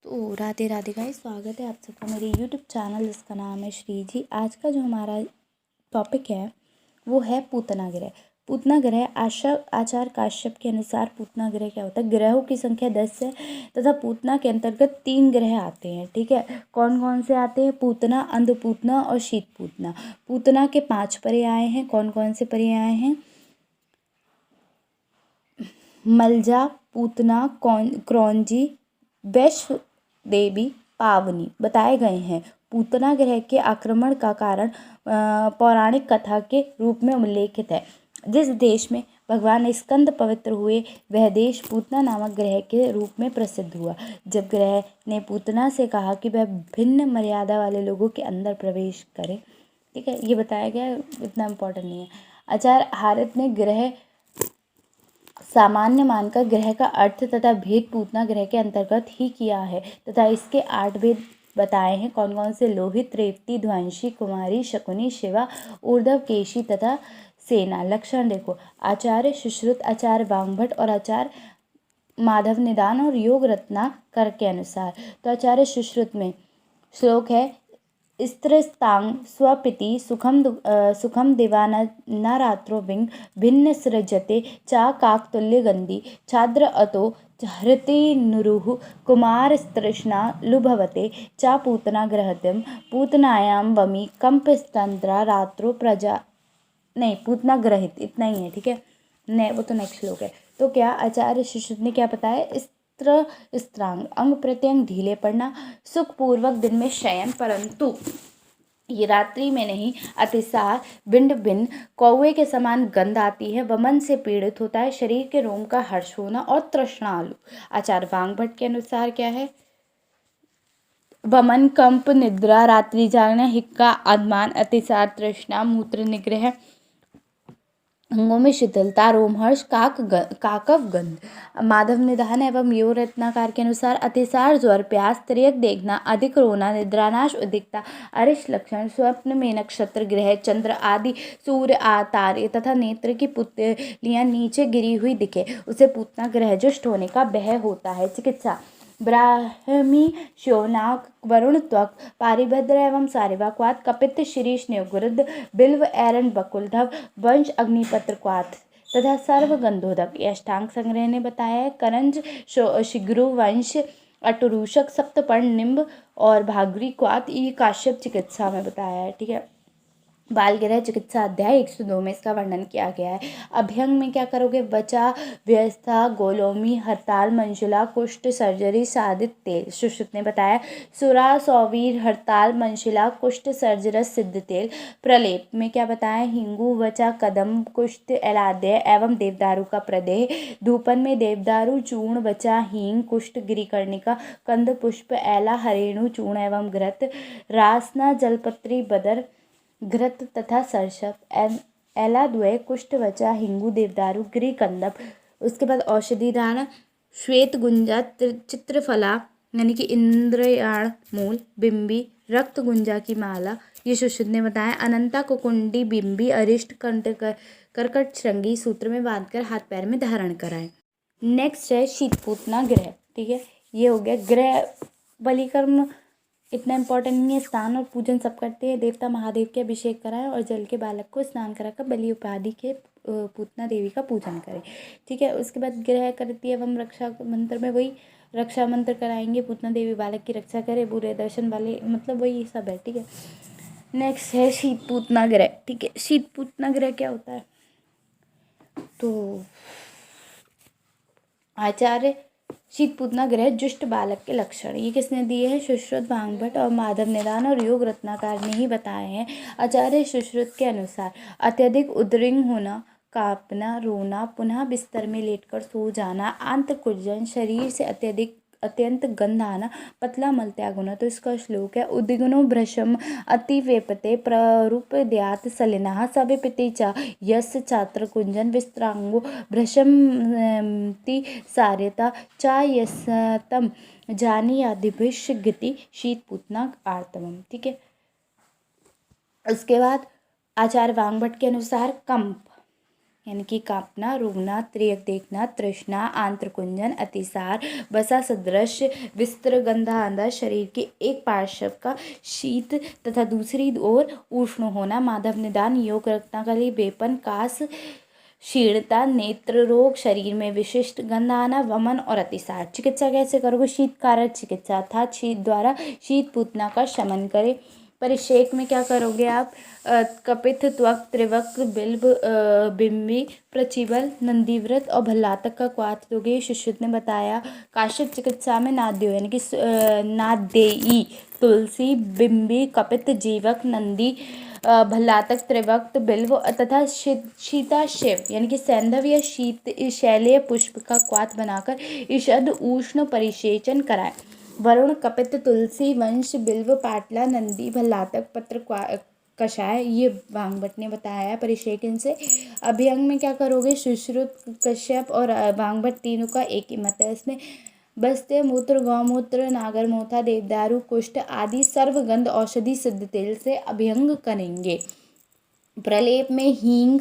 तो राधे राधे गाइस, स्वागत है आप सबका मेरे यूट्यूब चैनल जिसका नाम है श्री जी। आज का जो हमारा टॉपिक है वो है पूतना ग्रह। पूतना ग्रह आचार्य काश्यप के अनुसार पूतना ग्रह क्या होता है। ग्रहों की संख्या 10 है तथा पूतना के अंतर्गत 3 ग्रह आते हैं। ठीक है, कौन कौन से आते हैं? पूतना, अंधपूतना और शीत पूतना। पूतना के 5 पर्याय हैं। कौन कौन से पर्याय हैं? मलजा, पूतना, क्रौंजी, वैश्व देवी, पावनी बताए गए हैं। पूतना ग्रह के आक्रमण का कारण पौराणिक कथा के रूप में उल्लेखित है। जिस देश में भगवान स्कंद पवित्र हुए वह देश पूतना नामक ग्रह के रूप में प्रसिद्ध हुआ। जब ग्रह ने पूतना से कहा कि वह भिन्न मर्यादा वाले लोगों के अंदर प्रवेश करे, ठीक है, ये बताया गया, इतना इम्पोर्टेंट नहीं है। आचार्य हारित ने ग्रह सामान्य मानकर ग्रह का अर्थ तथा भेद पूतना ग्रह के अंतर्गत ही किया है तथा इसके 8 भेद बताए हैं। कौन कौन से? लोहित, रेवती, ध्वांशी, कुमारी, शकुनी, शिवा, ऊर्ध्व, केशी तथा सेना। लक्षण देखो, आचार्य सुश्रुत, आचार्य वामभट्ट और आचार्य माधव निदान और योग रत्नाकर के अनुसार। तो आचार्य सुश्रुत में श्लोक है, स्त्रस्तांग स्वपिति सुखम दिवानरात्रो विंग भिन्न सृजते चा काकतुल्यगंधी छाद्र अतो हृतिनुरुः कुमारस्तृष्णा लुभवते चा पूतना ग्रहद्यम पूतनायां वमी कंपस्तंत्रा रात्रो प्रजा। नहीं, पूतना ग्रहित, इतना ही है। ठीक है, नहीं वो तो नेक्स्ट श्लोक है। तो क्या आचार्य सुश्रुत ने क्या बताया? स्त्रांग अंग प्रत्यंग ढीले पड़ना, सुखपूर्वक दिन में शयन, परंतु ये रात्रि में नहीं, अतिसार, भिंड भिन्न कौवे के समान गंध आती है, वमन से पीड़ित होता है, शरीर के रोम का हर्ष होना और तृष्णालु। आचार्य वामभट्ट के अनुसार क्या है? वमन, कंप, निद्रा, रात्रि जागना, हिक्का, आदमान, अतिसार, तृष्णा, मूत्र निग्रह, अंगों में शिथिलता, रोमहर्ष, काकव गंध। माधव निदान एवं योग रत्नाकर के अनुसार अतिसार, ज्वर, प्यास, तिर्यक देखना, अधिक रोना, निद्रानाश, उद्रिक्तता, अरिष्ट लक्षण, स्वप्न में नक्षत्र, ग्रह, चंद्र आदि, सूर्य, तारे तथा नेत्र की पुतलियां नीचे गिरी हुई दिखे, उसे पूतना ग्रह जुष्ट होने का भय होता है। चिकित्सा, ब्राह्मी, शोनाक, वरुण त्वक, पारिभद्र एवं सारिवाक्वात, कपित्त, शीरीष, न्योगुरुद, बिल्व, एरन, बकुलधव, वंश, अग्निपत्र क्वाथ तथा सर्वगंधोदक। ये अष्टांग संग्रह ने बताया है। करंज, शिग्रु, वंश, अटरूषक, सप्तपर्ण, निम्ब और भागरी क्वाथ, ये काश्यप चिकित्सा में बताया है। ठीक है, बाल ग्रह चिकित्सा अध्याय 102 में इसका वर्णन किया गया है। अभ्यंग में क्या करोगे? वचा, व्यवस्था, गोलोमी, हड़ताल, मंजुला, कुष्ठ, सर्जरी, सादित तेल। सुश्रुत ने बताया, सुरा, सौवीर, हड़ताल, मंजुला, कुष्ठ, सर्जरस, सिद्ध तेल। प्रलेप में क्या बताया? हिंगू, वचा, कदम, कुष्ठ, एलाद्य एवं देवदारू का प्रदेह। धूपन में देवदारू चूर्ण, वचा, हींग, कुष्ठ, गिरिकर्णिका, कंद पुष्प, एला, हरेणु चूर्ण एवं घृत, रासना, जलपत्री, बदर, घृत तथा सरसप, एलाद्वय, कुष्ठ, वचा, हिंगू, देवदारू, गिरी कंदप। उसके बाद औषधि दान, श्वेत गुंजा, चित्रफला यानी कि इंद्रयाण मूल, बिंबी, रक्त गुंजा की माला, ये सुश्रुत ने बताया। अनंता, कुकुंडी, बिंबी, अरिष्ट, कर्कट श्रृंगी सूत्र में बांधकर हाथ पैर में धारण कराएं। नेक्स्ट है शीतपूतना ग्रह। ठीक है, ये हो गया ग्रह। बलिकर्म इतना इम्पोर्टेंट नहीं है। स्नान और पूजन सब करते हैं। देवता महादेव के अभिषेक कराएं और जल के बालक को स्नान कराकर बलि उपाधि के पूतना देवी का पूजन करें। ठीक है, उसके बाद ग्रह करती एवं रक्षा मंत्र में वही रक्षा मंत्र कराएंगे। पूतना देवी बालक की रक्षा करे, बुरे दर्शन वाले, मतलब वही सब है। ठीक है, नेक्स्ट है शीतपूतना ग्रह। ठीक है, शीतपूतना ग्रह क्या होता है? तो आचार्य शीतपूतना ग्रह जुष्ट बालक के लक्षण ये किसने दिए हैं? सुश्रुत, वामभट्ट और माधव निदान और योग रत्नाकर ने ही बताए हैं। आचार्य सुश्रुत के अनुसार अत्यधिक उद्रिंग होना, कांपना, रोना, पुनः बिस्तर में लेटकर सो जाना, आंत कुंजन, शरीर से अत्यंत गंध आना, पतला मल त्याग होना। तो इसका श्लोक है, उद्विग्नो भ्रशम अतिवेपते प्ररूपद्यात् सलिनः सविपिति च यस्य छात्र कुंजन विस्त्रांगो भ्रशमति सार्यता च यस्तम जानीयादिभिषगति शीतपूतना आर्तवम। ठीक है, उसके बाद आचार्य वामभट्ट के अनुसार कंप, यानी कि कांपना, रोना, त्रियक देखना, तृष्णा, आंत्रकुंजन, अतिसार, वसा सदृश विस्त्र, गंधांधा, शरीर के एक पार्श्व का शीत तथा दूसरी ओर उष्ण होना, माधव निदान, योग रत्नाकली, बेपन, कास, क्षीणता, नेत्र रोग, शरीर में विशिष्ट गंध आना, वमन और अतिसार। चिकित्सा कैसे करोगे? शीत कारक चिकित्सा अर्थात शीत द्वारा शीत पूतना का शमन करे। परिषेक में क्या करोगे आप? कपित, त्वक, त्रिवक, बिल्व, बिम्बी, प्रचिबल, नंदीव्रत और भल्लातक का क्वाथ दोगे। शिष्युत ने बताया। काश्यप चिकित्सा में नाद्यो यानी कि नादेई, तुलसी, बिम्बी, कपित, जीवक, नंदी, भल्लातक, त्रिवक्त, बिल्व तथा शीताशिव यानी कि सैंधव या शीत शैलीय पुष्प का क्वाथ बनाकर ईषद उष्ण परिसेचन कराएं। वरुण, कपित, तुलसी, वंश, बिल्व, पाटला, नंदी, भल्लातक, पत्र कषाय ये वांगभट ने बताया है परिषेकन से। अभ्यंग में क्या करोगे? सुश्रुत, कश्यप और वांगभट तीनों का एक ही मत है इसमें। बस्ते, मूत्र, गौमूत्र, नागरमोथा, देवदारू, कुष्ठ आदि सर्वगंध औषधि सिद्ध तेल से अभ्यंग करेंगे। प्रलेप में हींग,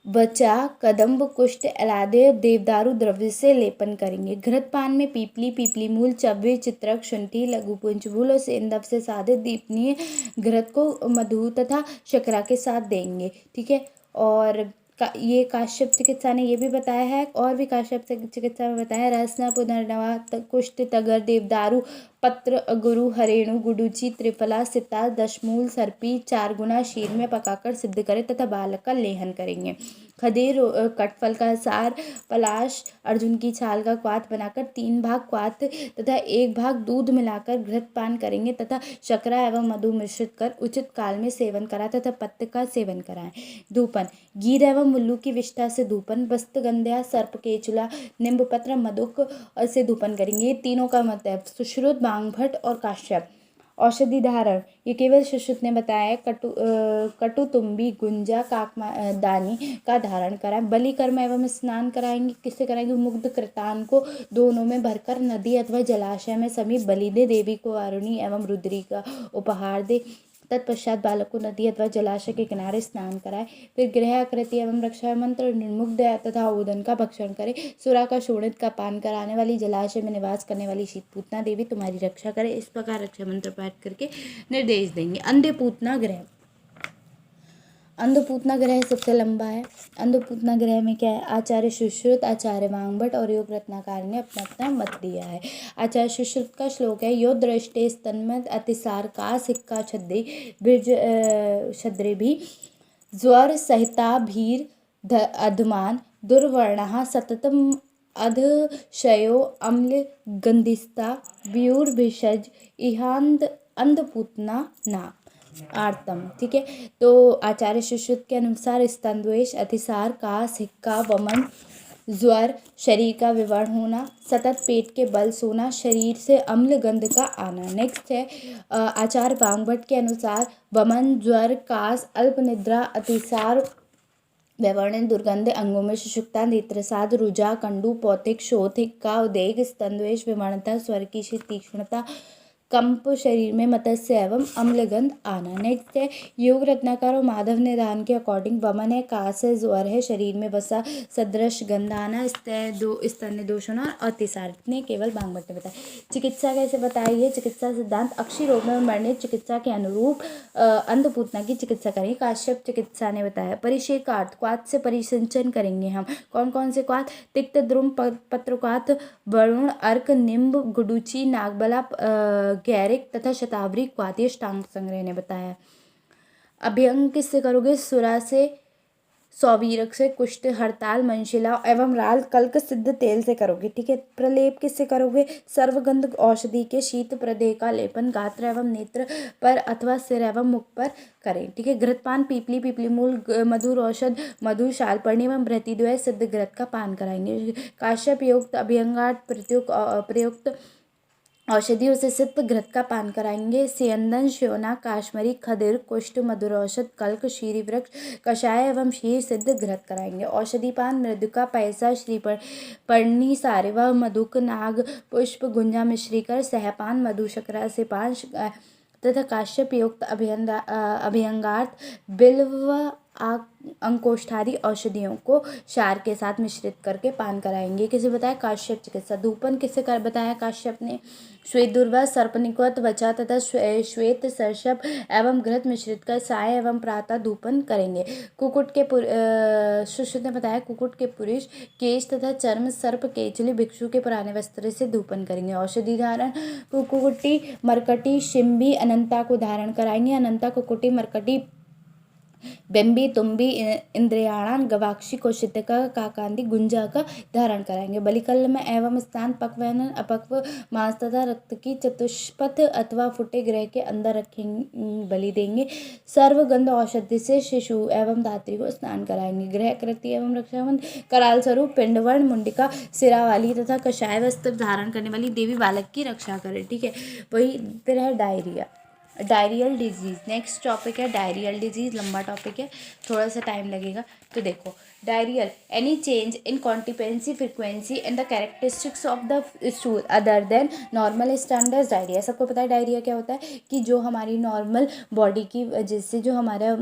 बचा, कदम्ब, कुष्ठ, एलादे, देवदारू द्रव्य से लेपन करेंगे। घृतपान में पीपली मूल, चव्वे, चित्रक, शुंठी, लघु पुंजफूल और सेंधव से साधित दीपनीय घृत को मधु तथा शकरा के साथ देंगे। ठीक है। और ये काश्यप चिकित्सा ने ये भी बताया है, और भी काश्यप चिकित्सा में बताया है। रसना, पुनर्नवा, कुष्ठ, तगर, देवदारू, पत्र, गुरु, हरेणु, गुडुचि, त्रिफला, सिता, दशमूल, सर्पी 4 गुना शीर में पकाकर सिद्ध करें तथा बालक का लेहन करेंगे। खदीर, कटफल का सार, पलाश, अर्जुन की छाल का क्वाथ बनाकर 3 भाग क्वाथ तथा 1 भाग दूध मिलाकर घृतपान करेंगे तथा शकरा एवं मधु मिश्रित कर उचित काल में सेवन कराएं तथा पत्ते का सेवन कराएं। धूपन, गीर एवं मुल्लू की विष्ठा से धूपन, बस्तगंध्या, सर्प केचुला, निम्बपत्र, मधुक से धूपन करेंगे। ये तीनों का मत है, सुश्रुत, वांगभट और काश्यप। औषधि धारण, ये केवल सुश्रुत ने बताया है। कटुतुंबी, गुंजा, काकदानी का धारण कराएं। बलि कर्म एवं स्नान कराएंगे। किससे कराएंगे? मुग्ध कृतान को दोनों में भरकर नदी अथवा जलाशय में समीप बलि दे। देवी को वारुणी एवं रुद्री का उपहार दे। तत्पश्चात बालक को नदी अथवा जलाशय के किनारे स्नान कराए। फिर गृह आकृति एवं रक्षा मंत्र, निर्मुग्ध तथा ओदन का भक्षण करे। सुरा का शोणित का पान कराने वाली, जलाशय में निवास करने वाली शीतपूतना देवी तुम्हारी रक्षा करे। इस प्रकार रक्षा मंत्र पाठ करके निर्देश देंगे। अंधपूतना ग्रह, अंधपूतना ग्रह सबसे लंबा है। अंधपूतना ग्रह में क्या है? आचार्य सुश्रुत, आचार्य वांगभट और योग रत्नाकार ने अपना अपना मत दिया है। आचार्य सुश्रुत का श्लोक है, यो दृष्टे स्तन्मत अतिसार का सिक्का छद्री बीज छद्रे भी ज्वर सहिता भीर अधमान दुर्वर्णः सततम अधशयो अम्ल गंधिस्ता व्यूर्भिषज इहांद अंधपूतना ना आर्तम। ठीक है। तो आचार्य सुश्रुत के अनुसार स्तनद्वेष, अतिसार, कास, हिक्का, वमन, ज्वर, शरीर का विवर्ण होना, सतत पेट के बल सोना, शरीर से अम्ल गंध का आना। नेक्स्ट है आचार्य वांगभट के अनुसार वमन, ज्वर, कास, अल्प निद्रा, अतिसार, व्यवर्ण, दुर्गंध, अंगों में शुष्कता, नेत्रसाद, रुजा, कंडू, पौथिक, शोथ, हिक्का, उदेग, स्तनद्वेष, विमर्णता, स्वर की तीक्ष्णता, कंप, शरीर में मत्स्य एवं अम्लगंध आना। नेक्स्ट है योग रत्नाकर और माधव निदान के अकॉर्डिंग वमन है, कास है, ज्वर है, शरीर में वसा सदृश गंध आना, स्तन्य दोष होना और अतिसार ने केवल वांगभट ने बताया। चिकित्सा कैसे बताई है? चिकित्सा सिद्धांत, अक्षी रोग में वर्णित चिकित्सा के अनुरूप अंधपूतना की चिकित्सा करेंगे। काश्यप चिकित्सा ने बताया। परिषेकार्थ, क्वाथ से परिसिंचन करेंगे हम। कौन कौन से क्वाथ? तिक्त, द्रुम, पत्रक्वाथ, वरुण, अर्क, निम्ब, गुडुचि, नागबला, गैरिक तथा शतावरी क्वाथ ये अष्टांग संग्रह ने बताया। अभ्यंग किससे करोगे? सुरा से, सौवीरक से, कुष्ठ, हड़ताल, मंशिला एवं राल कल्क सिद्ध तेल से करोगे। ठीक है। प्रलेप किससे करोगे? सर्वगंध औषधि के शीत प्रदेह का लेपन गात्र एवं नेत्र पर अथवा सिर एवं मुख पर करें। ठीक है। घृतपान, पीपली मूल, मधुर औषध, मधु, शालपर्णी एवं बृहतिद्वय सिद्ध घृत का पान कराएंगे। काश्यप युक्त अभ्यंगार्थ प्रयुक्त औषधियों से सिद्ध घृत का पान कराएंगे। सेंदन, श्योना, काश्मीरी, खदिर, कुष्ठ, मधुर औषध, कल्क, शीरी वृक्ष, कषाय एवं शीर सिद्ध घृत कराएंगे। औषधि पान, मृदुका, पैसा, श्रीपर्णी, सारिवा, मधुक, नाग पुष्प, गुंजा मिश्रीकर, सहपान, मधु, शकरा से पान तथा काश्यप युक्त अभ्यंगार्थ बिल्व अंकोष्ठादि औषधियों को क्षार के साथ मिश्रित करके पान कराएंगे। किसे बताया? काश्यप चिकित्सा। धूपन किसे कर बताया काश्यप ने? श्वेत दुर्वा, सर्पनिकवत त्वचा तथा श्वेत सर्षप एवं घृत मिश्रित कर साय एवं प्रातः धूपन करेंगे। कुकुट के सुश्रुत ने बताया कुकुट के पुरुष केश तथा चर्म सर्प केचली भिक्षु के पुराने वस्त्र से धूपन करेंगे। औषधि धारण कुकुटी मरकटी शिम्बी अनंता को धारण कराएंगे। अनंता कुकुटी मरकटी बेम्बी तुम्बी इंद्रियाणान गवाक्षी कौशितिका काकांदी गुंजा का धारण कराएंगे। बलिकल में एवं स्थान पक्वैन अपक्व मांस तथा रक्त की चतुष्पथ अथवा फुटे ग्रह के अंदर रखेंगे, बलि देंगे। सर्वगंध औषधि से शिशु एवं धात्री को स्नान कराएंगे। ग्रह कृति एवं रक्षाबंध कराल स्वरूप पिंडवर्ण मुंडिका सिरा वाली तथा कषाय वस्त्र धारण करने वाली देवी बालक की रक्षा करे। ठीक है, वही फिर है diarrhoea, diarrhoeal disease. Next topic है डायरियल डिजीज़, लंबा टॉपिक है, थोड़ा सा टाइम लगेगा। तो देखो diarrhoeal any change in consistency frequency and the characteristics of the stool other than normal standard diarrhoea. सबको पता है डायरिया क्या होता है कि जो हमारी नॉर्मल बॉडी की वजह से जो हमारा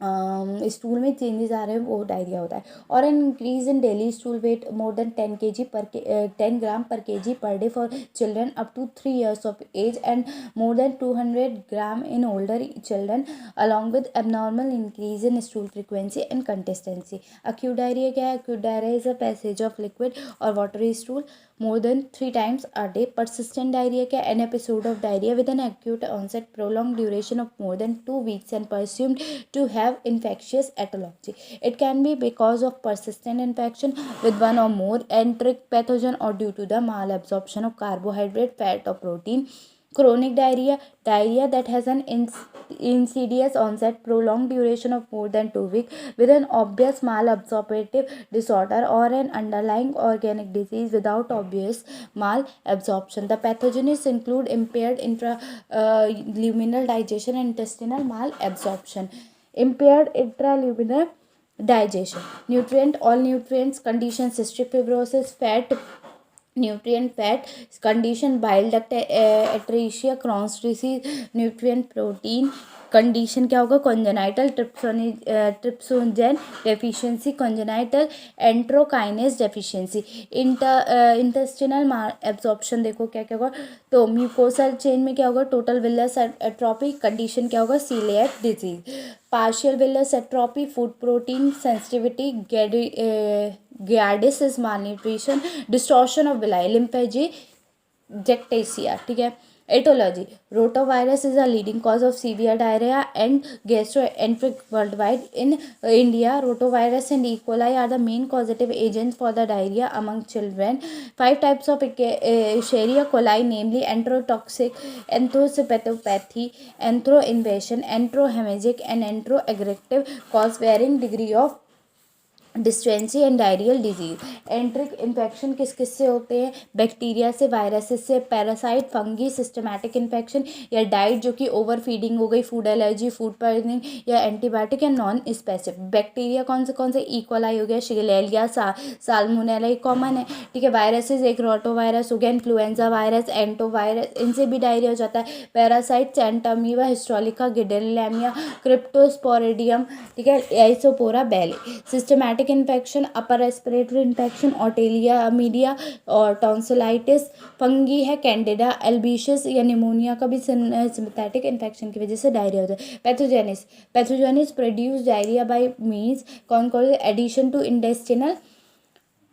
स्टूल में चेंजेस आ रहे हैं वो डायरिया होता है। और an increase in daily stool weight more than 10 gram per kg per day for children up to 3 years of age and more than 200 gram in older children along with abnormal increase in stool frequency and consistency. Acute diarrhoea क्या है? Acute diarrhoea is a passage of liquid और watery stool more than 3 times a day. Persistent diarrhea क्या? An episode of diarrhea with an acute onset, prolonged duration of more than 2 weeks and presumed to have infectious etiology. It can be because of persistent infection with one or more enteric pathogen or due to the malabsorption of carbohydrate, fat or protein. Chronic diarrhea, diarrhea that has an insidious onset, prolonged duration of more than 2 weeks with an obvious malabsorptive disorder or an underlying organic disease without obvious malabsorption. The pathogens include impaired intraluminal digestion and intestinal malabsorption. Impaired intraluminal digestion, nutrient, all nutrients condition, cystic fibrosis, fat, nutrient fat condition, bile duct atresia, Crohn's disease, nutrient protein condition क्या होगा? Congenital trypsinogen deficiency, congenital enterokinase deficiency, intestinal absorption. देखो क्या क्या होगा? तो mucosal chain में क्या होगा? टोटल विलस एट्रोपी, कंडीशन क्या होगा? Coeliac disease, partial villous atrophy, food protein sensitivity, गैडिस malnutrition, distortion of villi, lymphangiectasia. ठीक है, aetiology, rotavirus is a leading cause of severe diarrhea and gastroenteric worldwide. In India, rotavirus and E. coli are the main causative agents for the diarrhea among children. 5 types of Escherichia coli, namely enterotoxic, enterocytopathy, enteroinvasion, enterohemorrhagic and enteroaggressive, cause varying degree of डिस्टेंसी and diarrhoeal disease. Enteric infection किस किस से होते हैं? Bacteria से, viruses से, parasite, fungi, systemic infection या diet जो कि ओवर फीडिंग हो गई, फूड एलर्जी, फूड पॉइजनिंग या एंटीबायोटिक या नॉन स्पेसिफिक। बैक्टीरिया कौन से? इकोलाई हो गया, शिगेलेलिया, साल्मोनेला कॉमन है। ठीक है, वायरसेस एक रोटो वायरस हो गया, इन्फ्लुएंजा वायरस, एंटो वायरस, इनसे भी डायरिया हो जाता है। पैरासाइट एंटामीबा, हिस्टोलिका, गिडेलिया, क्रिप्टोस्पोरिडियम, ठीक है, isospora belli. Systemic infection, upper respiratory infection, otitis media और टॉन्सिलाइटिस, फंगी है, कैंडिडा एल्बिशियस या निमोनिया का भी सिम्पथेटिक इन्फेक्शन की वजह से डायरिया होता है। Pathogens produce diarrhoea by means कौन adhesion to intestinal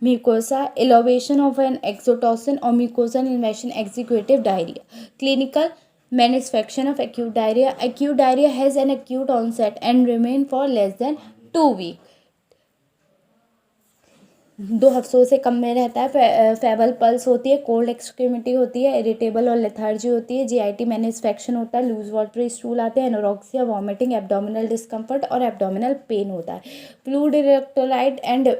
mucosa, elevation of an exotoxin or mucosal invasion, executive diarrhea. Clinical manifestation of acute diarrhea. Acute diarrhea has an acute onset and remain for less than 2 weeks. 2 हफ्तों से कम में रहता है। Fable pulse होती है, cold extremity होती है, irritable और लेथार्जी होती है, जीआईटी मैनिफेस्टेशन होता है, लूज वाटरी स्टूल आते हैं, एनोरेक्सिया, वॉमिटिंग, एब्डोमिनल डिस्कम्फर्ट और एब्डोमिनल पेन होता है। Fluid, electrolyte and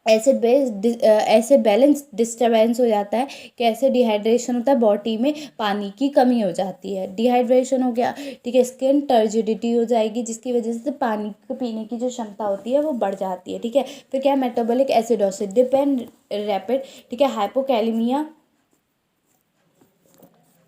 acid balance disturbance हो जाता है। कैसे? डिहाइड्रेशन होता है, बॉडी में पानी की कमी हो जाती है, डिहाइड्रेशन हो गया। ठीक है, स्किन टर्जिडिटी हो जाएगी जिसकी वजह से पानी को पीने की जो क्षमता होती है वो बढ़ जाती है। ठीक है, फिर क्या? Metabolic acidosis, deep and rapid, ठीक है, हाइपोकैलेमिया,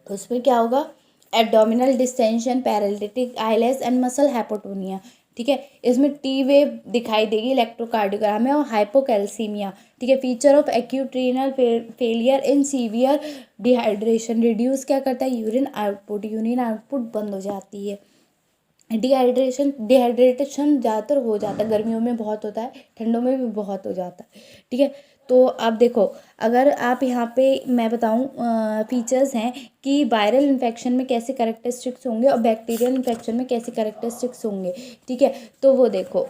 उसमें क्या होगा? Abdominal distension, paralytic ileus and muscle hypotonia. ठीक है। इसमें टी वेव दिखाई देगी, इलेक्ट्रोकार्डियोग्राम है, और हाइपोकैल्सीमिया, ठीक है। Feature of acute renal failure in severe dehydration, reduce क्या करता है, यूरिन आउटपुट बंद हो जाती है। डिहाइड्रेशन ज़्यादातर हो जाता है, गर्मियों में बहुत होता है, ठंडों में भी बहुत हो जाता है, ठीक है। तो आप देखो, अगर आप यहाँ पे मैं बताऊँ फीचर्स हैं कि वायरल इन्फेक्शन में कैसे कैरेक्टरिस्टिक्स होंगे और बैक्टीरियल इन्फेक्शन में कैसे कैरेक्टरिस्टिक्स होंगे, ठीक है। तो वो देखो,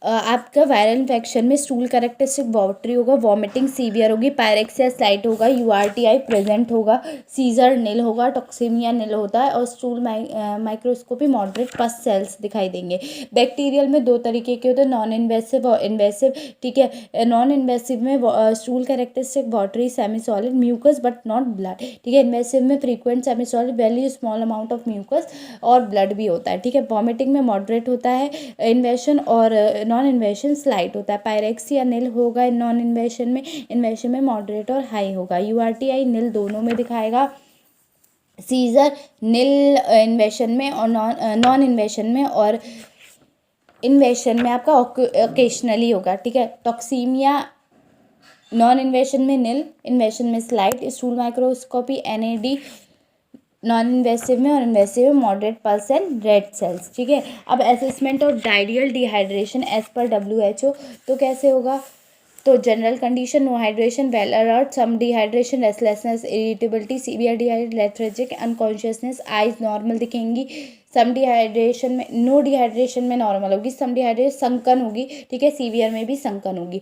आपका वायरल इन्फेक्शन में स्टूल कैरेक्टरिस्टिक वॉटरी होगा, वॉमिटिंग सीवियर होगी, पायरेक्सिया स्लाइट होगा, यूआरटीआई प्रेजेंट होगा, सीजर नील होगा, टॉक्सीमिया नील होता है, और स्टूल माइक्रोस्कोपी मॉडरेट पस सेल्स दिखाई देंगे। बैक्टीरियल में दो तरीके के होते हैं, नॉन इन्वेसिव और इन्वेसिव, ठीक है। नॉन इन्वेसिव में stool characteristic watery semi solid mucus but not blood, ठीक है। इन्वेसिव में frequent semi solid very small amount of mucus और ब्लड भी होता है, ठीक है। वॉमिटिंग में मॉडरेट होता है इन्वेशन, और नॉन इन्वेशन स्लाइट होता है। पायरेक्सिया नील होगा नॉन इन्वेशन में मॉडरेट और हाई होगा। यूआरटीआई नील दोनों में दिखाएगा, सीजर नील इन्वेशन में और नॉन इन्वेशन में, और इन्वेशन में आपका ओकेशनली होगा, ठीक है। टॉक्सीमिया नॉन इन्वेशन में नील, इन्वेशन में slight. Stool microscopy NAD non invasive में, और इन्वेसिव में moderate pulse and red cells, ठीक है। अब assessment of diarrhoeal dehydration as पर WHO, तो कैसे होगा, तो general condition no hydration, well alert, some dehydration, restlessness, irritability, severe dehydration, lethargic, unconsciousness, eyes normal दिखेंगी। सम डिहाइड्रेशन में, नो डिहाइड्रेशन में नॉर्मल होगी, सम डिहाइड्रेशन संकन होगी, ठीक है, सीवियर में भी संकन होगी।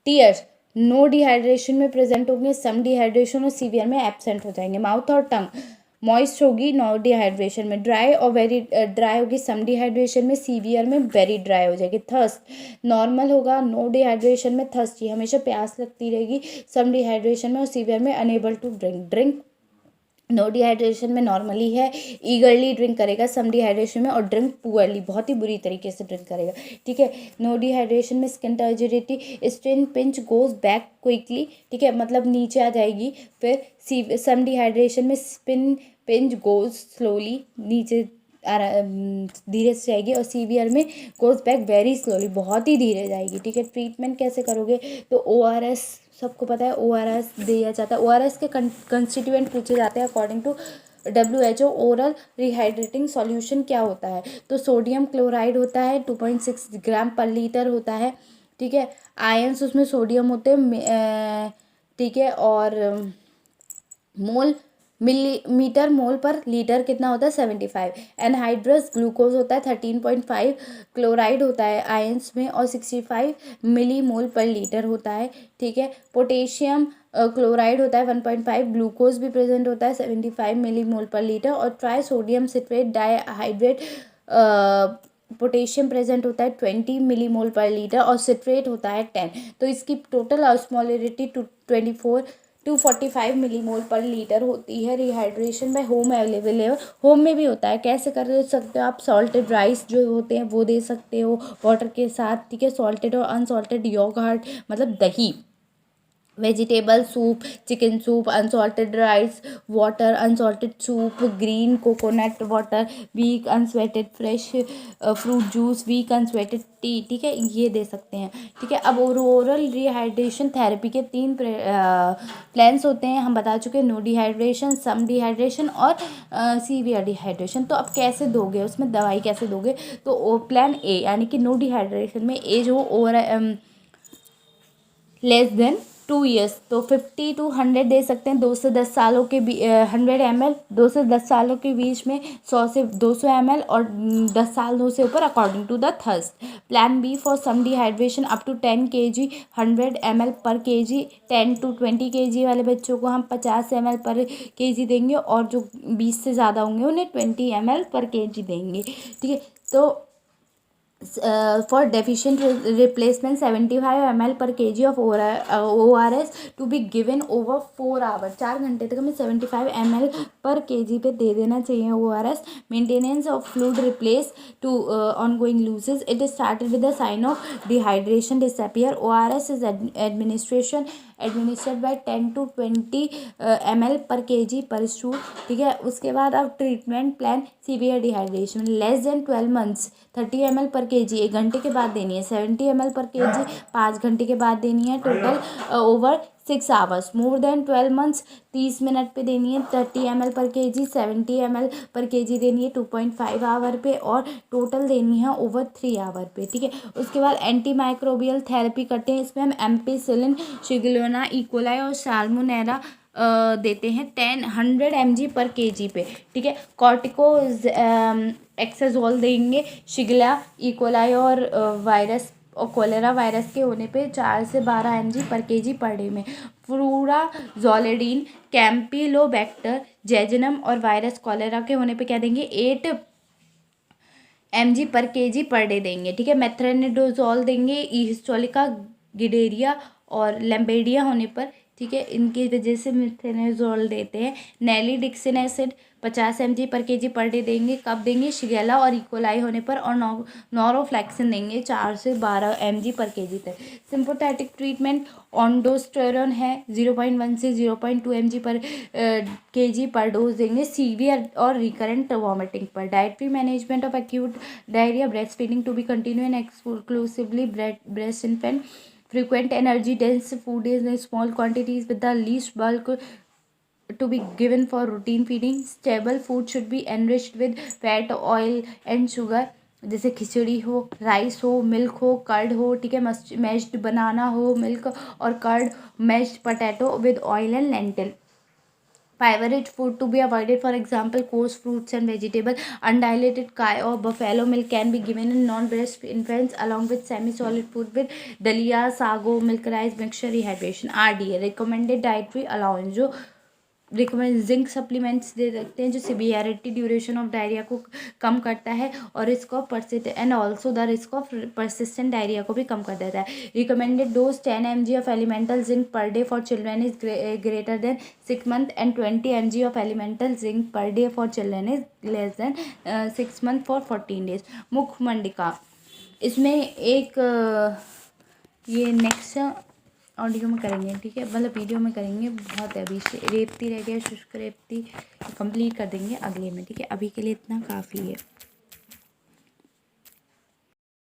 टीयर्स नो डिहाइड्रेशन में प्रेजेंट होंगे, सम डिहाइड्रेशन और सीवियर में एब्सेंट हो जाएंगे। माउथ और टंग मॉइस्ट होगी नो डिहाइड्रेशन में, ड्राई और वेरी ड्राई होगी सम डिहाइड्रेशन में, सीवियर में वेरी ड्राई हो जाएगी। थर्स्ट नॉर्मल होगा नो डिहाइड्रेशन में, थर्स्टी हमेशा प्यास लगती रहेगी सम डिहाइड्रेशन में, और सीवियर में unable to drink no dehydration में नॉर्मली है, ईगरली ड्रिंक करेगा सम डिहाइड्रेशन में, और ड्रिंक पुअरली बहुत ही बुरी तरीके से ड्रिंक करेगा, ठीक है। नो डिहाइड्रेशन में skin turgidity, strain pinch goes back quickly, ठीक है, मतलब नीचे आ जाएगी। फिर सम डिहाइड्रेशन में स्पिन पिंच गोज स्लोली, नीचे धीरे से जाएगी, और सीवियर में गोज बैक वेरी स्लोली, बहुत ही धीरे जाएगी, ठीक है। ट्रीटमेंट कैसे करोगे, तो ORS सबको पता है, ORS दिया जाता है। ORS के कंस्टिट्यूएंट पूछे जाते हैं according to WHO। Oral rehydrating solution क्या होता है, तो सोडियम क्लोराइड होता है 2.6 ग्राम पर लीटर होता है, ठीक है। आयंस उसमें सोडियम होते हैं, ठीक है, और मोल मिलीमीटर मोल पर लीटर कितना होता है 75। एनहाइड्रस ग्लूकोज होता है 13.5, क्लोराइड होता है आयंस में, और 65 मिली मोल पर लीटर होता है, ठीक है। पोटेशियम क्लोराइड होता है 1.5, ग्लूकोज भी प्रेजेंट होता है 75 मिली मोल पर लीटर, और try sodium citrate dihydrate potassium present होता है 20 मिली मोल पर लीटर, और सिट्रेट होता है 10। तो इसकी टोटल ऑस्मोलरिटी 245 मिलीमोल पर लीटर होती है। रिहाइड्रेशन बाय होम अवेलेबल है, होम में भी होता है। कैसे कर सकते हो आप, सॉल्टेड राइस जो होते हैं वो दे सकते हो वाटर के साथ, ठीक है। सॉल्टेड और अनसॉल्टेड योगर्ट मतलब दही, vegetable soup, chicken soup, unsalted rice water, unsalted soup, green coconut water, weak unsweetened fresh fruit juice, weak unsweetened tea, ठीक है, ये दे सकते हैं, ठीक है। अब ओरल रिहाइड्रेशन थेरेपी के 3 प्लान्स होते हैं, हम बता चुके हैं, नो डिहाइड्रेशन, सम डिहाइड्रेशन और सीवियर डिहाइड्रेशन। तो अब कैसे दोगे, उसमें दवाई कैसे दोगे, तो प्लान ए यानी कि नो डिहाइड्रेशन में एज हो ओवर लेस देन 2 ईयर्स, तो 50 to 100 दे सकते हैं। 2 से 10 सालों के 100 ml, 2 से 10 सालों के बीच में 100 से 200 ml, और 10 सालों से ऊपर according to the thirst. Plan B for some dehydration up to 10 kg 100 ml पर kg, 10 to 20 kg वाले बच्चों को हम 50 ml पर kg देंगे, और जो 20 से ज़्यादा होंगे उन्हें 20 ml पर kg देंगे, ठीक है। तो for deficient replacement 75 ml per kg of ORS to be given over 4 hours. 4 घंटे तक हमें 75 ml पर kg पे दे देना चाहिए ORS. Maintenance of fluid replace to ongoing losses. It is started with the sign of dehydration disappear. ORS is administered by 10 to 20 ml per kg per shoot. ठीक है. उसके बाद अब treatment plan severe dehydration less than 12 months 30 ml पर kg 1 घंटे के बाद देनी है. 70 ml पर kg 5 घंटे के बाद देनी है. Total over 6 hours. More than 12 months 30 minute पे देनी है. 30 ml पर kg 70 ml पर kg देनी है 2.5 आवर पे और टोटल देनी है ओवर 3 आवर पे. ठीक है. उसके बाद एंटी माइक्रोबियल थेरेपी करते हैं. इसमें हम एम्पिसिलिन, शिगेल्लोना, इकोलाई और साल्मोनेला देते हैं 100 mg पर kg पे. ठीक है. कॉर्टिको एक्साजोल देंगे शिगेल्ला, इकोलाई और वायरस और कोलेरा वायरस के होने पे 4 से 12 mg पर kg पर डे में. फ्लूराजोलिडीन, कैम्पिलोबैक्टर, जेजनम और वायरस कोलेरा के होने पे क्या देंगे 8 mg पर kg पर डे देंगे. ठीक है. मेथ्रोनिडाजोल देंगे ई हिस्टोलिका, गिडेरिया और लैम्बेडिया होने पर. ठीक है. इनकी वजह से मेथ्रोनिडाजोल देते हैं. नेलीडिक्सिन एसिड 50 mg पर kg पर डे देंगे. कब देंगे शिगेल्ला और इकोलाई होने पर. और नोरोफ्लैक्सिन देंगे 4 से 12 mg पर kg तक. सिम्पोथेटिक ट्रीटमेंट ऑन्डोस्टेरोन है 0.1 से 0.2 mg पर kg पर डोज देंगे सीवियर और रिकरेंट वॉमिटिंग पर. Dietary management of acute diarrhoea, breast feeding to be continue and exclusively breast infant. Frequent energy dense food is in small quantities with the least bulk to be given for routine feeding. Stable food should be enriched with fat, oil and sugar. जैसे खिचड़ी हो, rice हो, milk हो, curd हो. ठीक है. Meshed बनाना हो, milk और curd, mashed potato with oil and lentil. Fiber rich food to be avoided, for example coarse fruits and vegetables. Undiluted cow or buffalo milk can be given in non-breast infants along with semi-solid food with dalia, sago, milk rice mixture. Rehydration. RDA recommended dietary allowance जो recommend zinc supplements दे सकते हैं जो severity duration of diarrhoea को कम करता है और risk of and also the risk of persistent diarrhoea को भी कम कर देता है. Recommended dose 10 mg of elemental zinc पर day for children is greater than 6 months and 20 mg of elemental zinc पर day for children is less than 6 months for 14 days. मुखमंडिका इसमें एक ये नेक्स्ट ऑडियो में करेंगे. ठीक है. मतलब वीडियो में करेंगे. बहुत है अभी से. रेवती रह गया, शुष्क रेवती कंप्लीट कर देंगे अगले में. ठीक है. अभी के लिए इतना काफ़ी है.